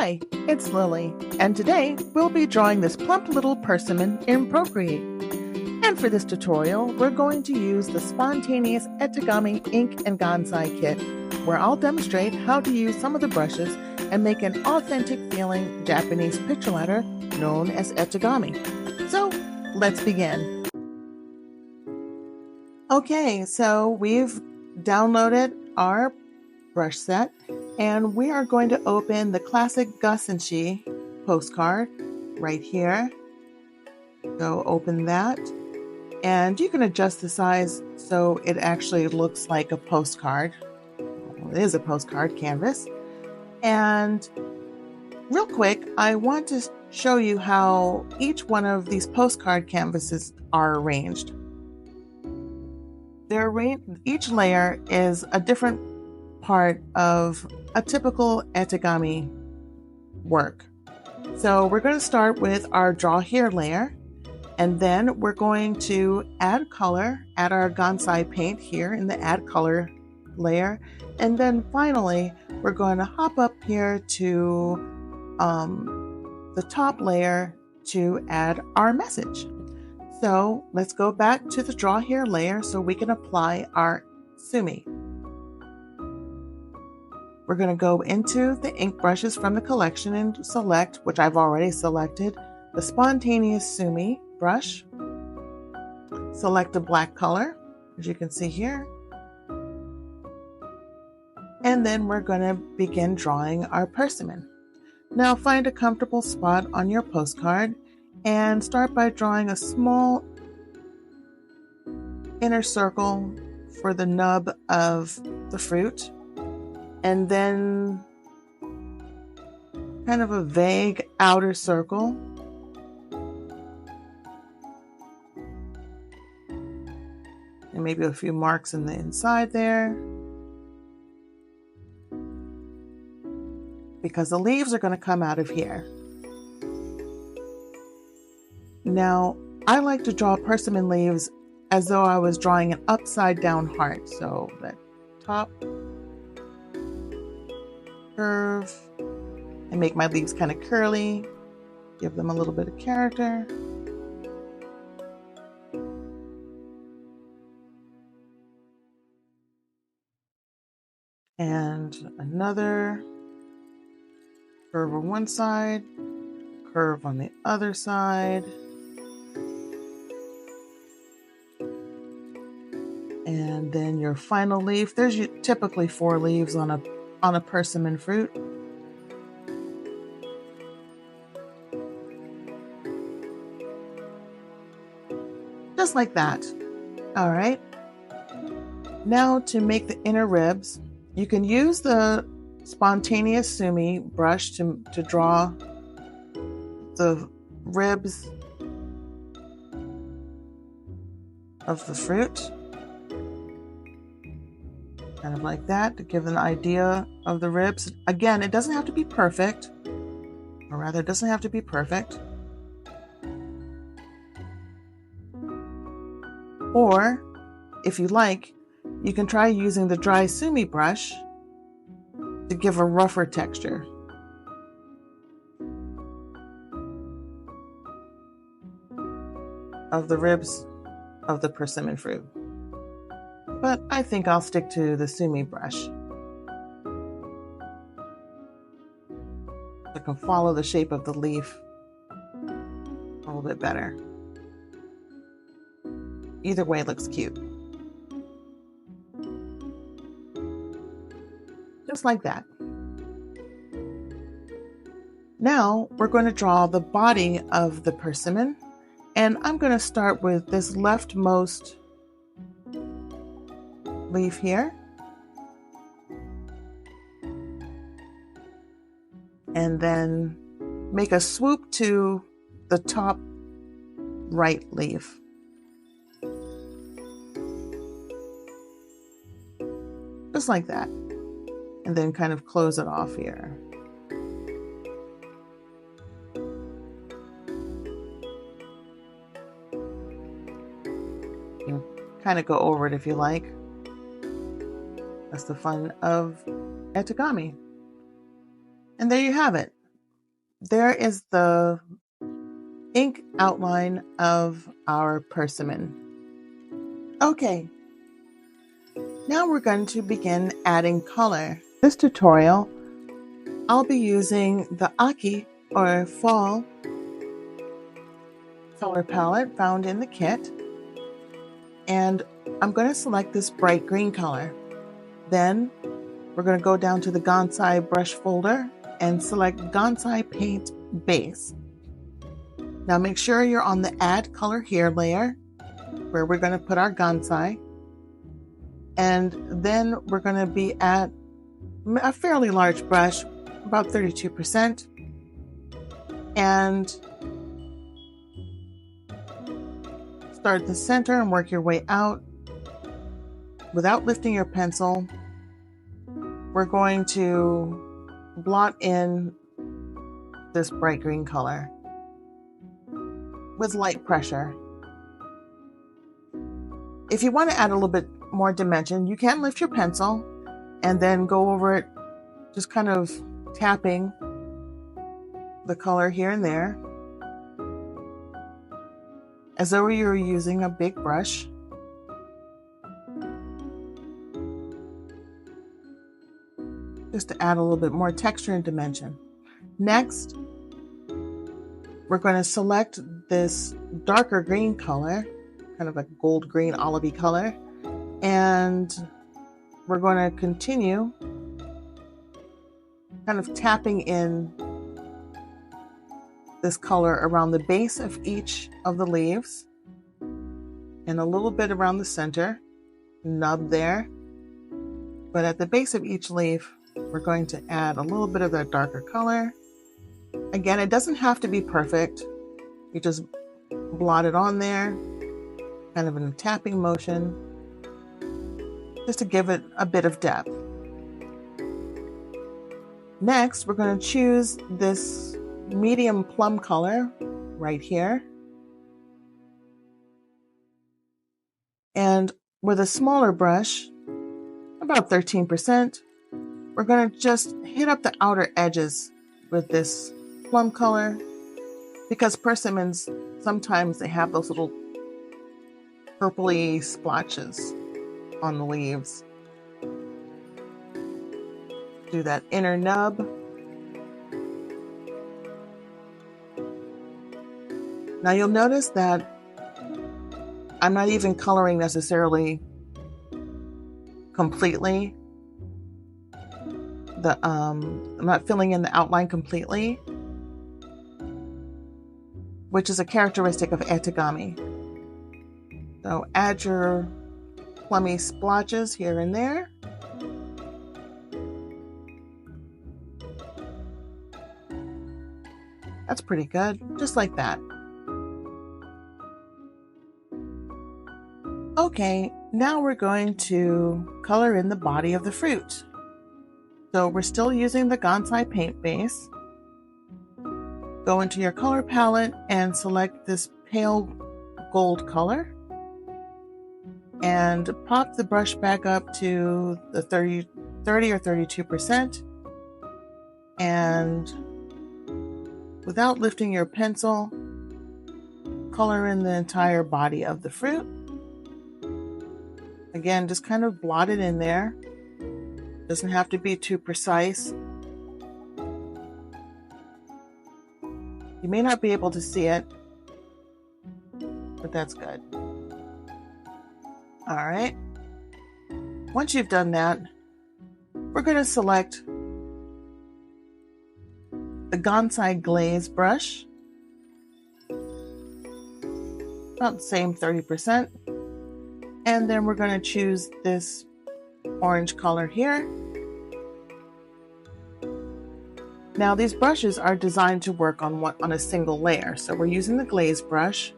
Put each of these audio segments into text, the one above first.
Hi, it's Lily, and today we'll be drawing this plump little persimmon in Procreate. And for this tutorial, we're going to use the Spontaneous Etegami Ink Gansai Kit, where I'll demonstrate how to use some of the brushes and make an authentic feeling Japanese picture letter known as etegami. So let's begin. Okay, so we've downloaded our brush set, and we are going to open the classic Gansai postcard right here. So open that, and you can adjust the size so it actually looks like a postcard. Well, it is a postcard canvas. And real quick, I want to show you how each one of these postcard canvases are arranged. Each layer is a different part of a typical etegami work. So we're going to start with our draw here layer, and then we're going to add color, add our Gansai paint here in the add color layer, and then finally we're going to hop up here to the top layer to add our message. So let's go back to the draw here layer so we can apply our sumi. We're going to go into the ink brushes from the collection and select, which I've already selected, the Spontaneous Sumi brush. Select a black color, as you can see here. And then we're going to begin drawing our persimmon. Now find a comfortable spot on your postcard and start by drawing a small inner circle for the nub of the fruit, and then kind of a vague outer circle. And maybe a few marks in the inside there, because the leaves are going to come out of here. Now, I like to draw persimmon leaves as though I was drawing an upside down heart. So that top curve, and make my leaves kind of curly, give them a little bit of character. And another curve on one side, curve on the other side. And then your final leaf. There's typically 4 leaves on a persimmon fruit. Just like that. All right. Now to make the inner ribs, you can use the Spontaneous Sumi brush to draw the ribs of the fruit. Kind of like that, to give an idea of the ribs. Again, it doesn't have to be perfect, or rather, it doesn't have to be perfect. Or, if you like, you can try using the dry sumi brush to give a rougher texture. Of the ribs of the persimmon fruit. But I think I'll stick to the sumi brush. I can follow the shape of the leaf a little bit better. Either way looks cute. Just like that. Now we're going to draw the body of the persimmon, and I'm going to start with this leftmost leaf here, and then make a swoop to the top right leaf. Just like that. And then kind of close it off here. You can kind of go over it if you like. That's the fun of etegami. And there you have it. there is the ink outline of our persimmon. Okay, now we're going to begin adding color. This tutorial, I'll be using the Aki or Fall color palette found in the kit, and I'm going to select this bright green color. Then we're going to go down to the Gansai brush folder and select Gansai Paint Base. Now make sure you're on the Add Color Here layer where we're going to put our Gansai, and then we're going to be at a fairly large brush, about 32%, and start the center and work your way out. Without lifting your pencil, we're going to blot in this bright green color with light pressure. If you want to add a little bit more dimension, you can lift your pencil and then go over it, just kind of tapping the color here and there as though you were using a big brush. Just to add a little bit more texture and dimension. Next, we're going to select this darker green color, kind of a gold green olivey color, and we're going to continue kind of tapping in this color around the base of each of the leaves and a little bit around the center nub there. But at the base of each leaf, we're going to add a little bit of that darker color. Again, it doesn't have to be perfect. You just blot it on there, kind of in a tapping motion, just to give it a bit of depth. Next, we're going to choose this medium plum color right here. And with a smaller brush, about 13%, we're going to just hit up the outer edges with this plum color, because persimmons, sometimes they have those little purpley splotches on the leaves. Do that inner nub. Now you'll notice that I'm not even coloring necessarily completely. I'm not filling in the outline completely, which is a characteristic of Etegami. So add your plummy splotches here and there. That's pretty good, just like that. Okay, now we're going to color in the body of the fruit. So we're still using the Gansai paint base. Go into your color palette and select this pale gold color. And pop the brush back up to the 30 or 32%. And without lifting your pencil, color in the entire body of the fruit. Again, just kind of blot it in there. Doesn't have to be too precise. You may not be able to see it, but that's good. All right. Once you've done that, we're going to select the Gansai glaze brush, about the same 30%. And then we're going to choose this orange color here. Now these brushes are designed to work on a single layer. So we're using the glaze brush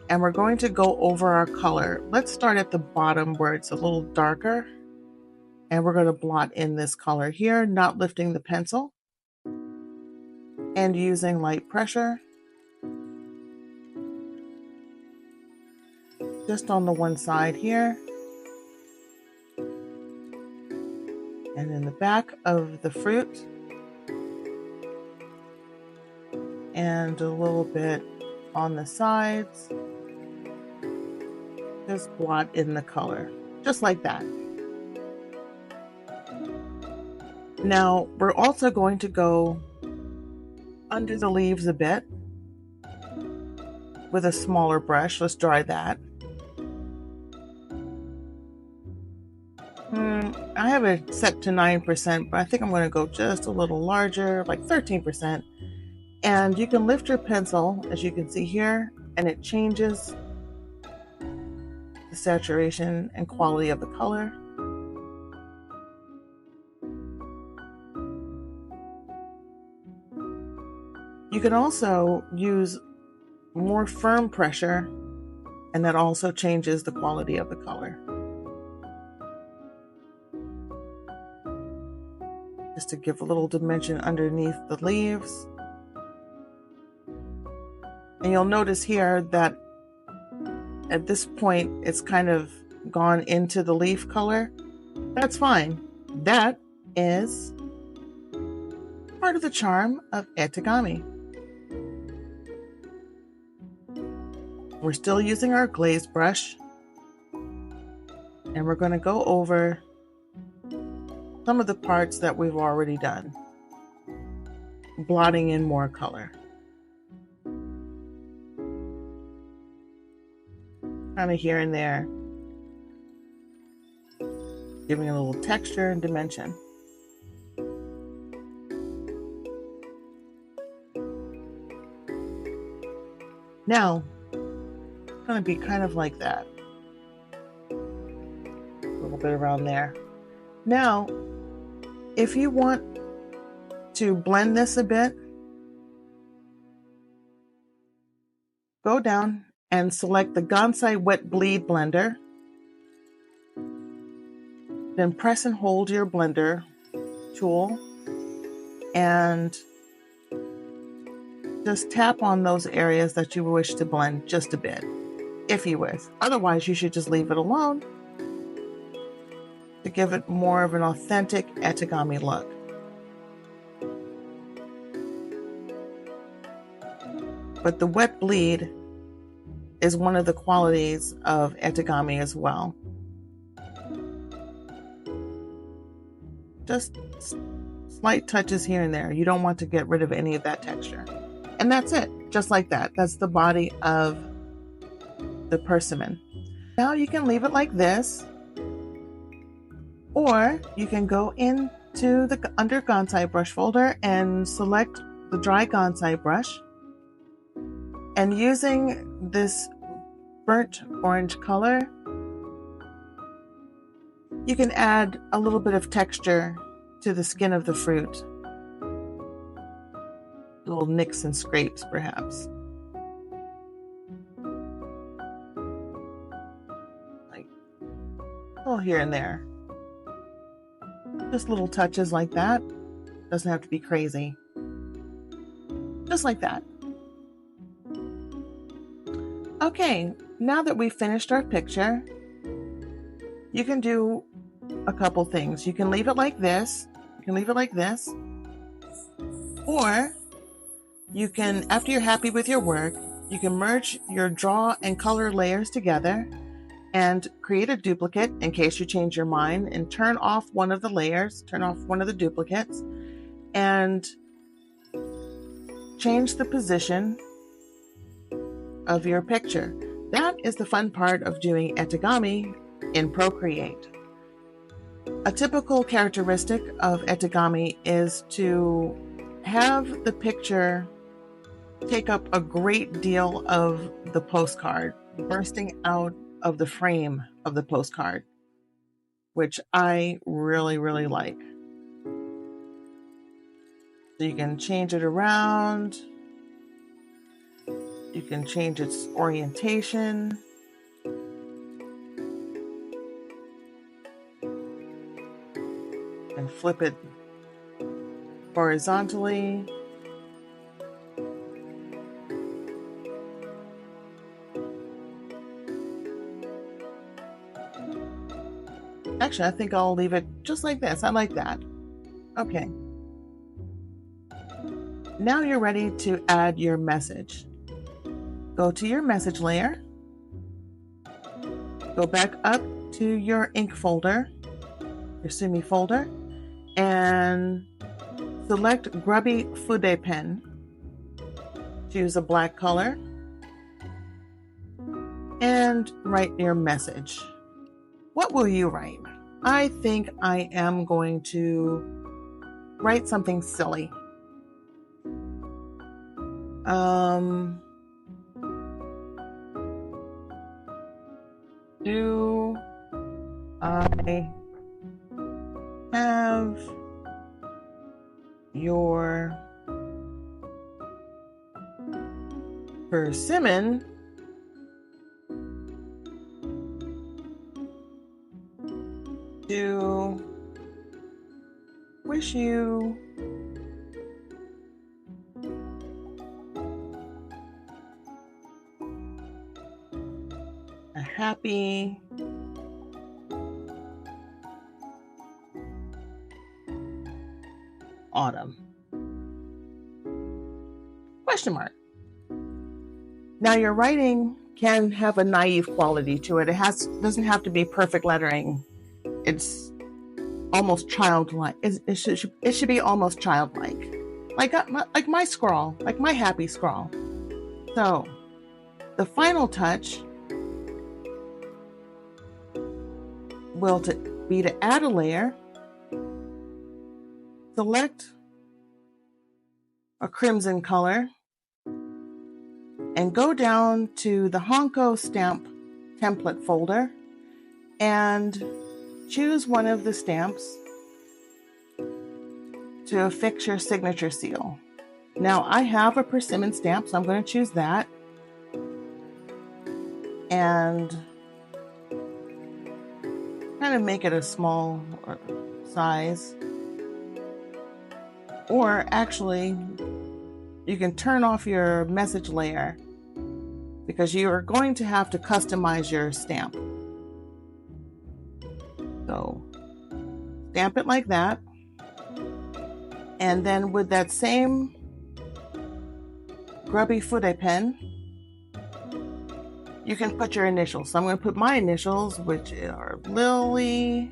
and we're going to go over our color. Let's start at the bottom where it's a little darker. And we're going to blot in this color here, not lifting the pencil and using light pressure. Just on the one side here. And in the back of the fruit. and a little bit on the sides. Just blot in the color, just like that. Now we're also going to go under the leaves a bit with a smaller brush. Let's dry that. I have it set to 9%, but I think I'm going to go just a little larger, like 13%. And you can lift your pencil, as you can see here, and it changes the saturation and quality of the color. You can also use more firm pressure, and that also changes the quality of the color. Just to give a little dimension underneath the leaves. And you'll notice here that at this point, it's kind of gone into the leaf color. That's fine. That is part of the charm of Etegami. We're still using our glaze brush, and we're going to go over some of the parts that we've already done, blotting in more color. Kind of here and there, giving a little texture and dimension. Now, it's going to be kind of like that. A little bit around there. Now, if you want to blend this a bit, go down and select the Gansai Wet Bleed Blender. Then press and hold your blender tool and just tap on those areas that you wish to blend just a bit, if you wish. Otherwise, you should just leave it alone to give it more of an authentic Etegami look. But the wet bleed is one of the qualities of Etegami as well. Just slight touches here and there. You don't want to get rid of any of that texture. And that's it, just like that. That's the body of the persimmon. Now you can leave it like this, or you can go into the under Gansai brush folder and select the dry Gansai brush. And using this burnt orange color, you can add a little bit of texture to the skin of the fruit. Little nicks and scrapes, perhaps. Like a little here and there. Just little touches like that. Doesn't have to be crazy. Just like that. Okay, now that we've finished our picture, you can do a couple things. You can leave it like this. You can leave it like this. Or you can, after you're happy with your work, you can merge your draw and color layers together and create a duplicate in case you change your mind, and turn off one of the layers, turn off one of the duplicates, and change the position of your picture. That is the fun part of doing Etegami in Procreate. A typical characteristic of Etegami is to have the picture take up a great deal of the postcard, bursting out of the frame of the postcard, which I really, really like. So you can change it around. You can change its orientation. And flip it horizontally. Actually, I think I'll leave it just like this. I like that. Okay. Now you're ready to add your message. Go to your message layer. Go back up to your ink folder, your sumi folder, and select Grubby Fude Pen. Choose a black color and write your message. What will you write? I think I am going to write something silly. Do I have your persimmon to wish you a happy autumn? Question mark. Now your writing can have a naive quality to it. It doesn't have to be perfect lettering. It's almost childlike. It should be almost childlike, like my scrawl, like my happy scrawl. So the final touch will be to add a layer. Select a crimson color and go down to the Hanko stamp template folder and choose one of the stamps to affix your signature seal. Now I have a persimmon stamp, so I'm going to choose that and kind of make it a small size. Or actually, you can turn off your message layer because you are going to have to customize your stamp. So stamp it like that. And then with that same Grubby Fude pen, you can put your initials. So I'm going to put my initials, which are Lily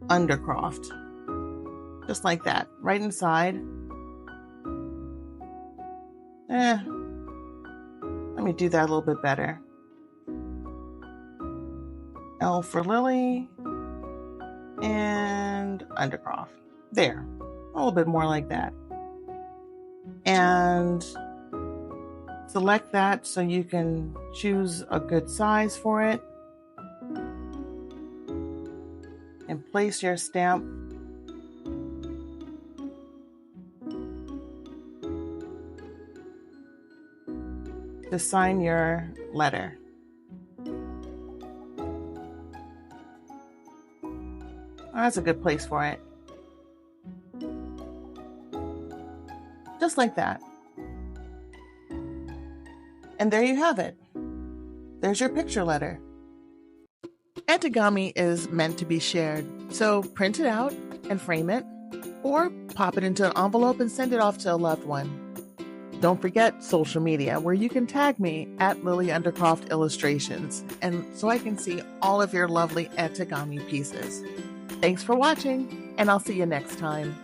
Undercroft. Just like that, right inside. Let me do that a little bit better. L for Lily and Undercroft. There, a little bit more like that. And select that so you can choose a good size for it. And place your stamp to sign your letter. That's a good place for it. Just like that. And there you have it. There's your picture letter. Etegami is meant to be shared, so print it out and frame it, or pop it into an envelope and send it off to a loved one. Don't forget social media, where you can tag me at Lily Undercroft Illustrations, and so I can see all of your lovely Etegami pieces. Thanks for watching, and I'll see you next time.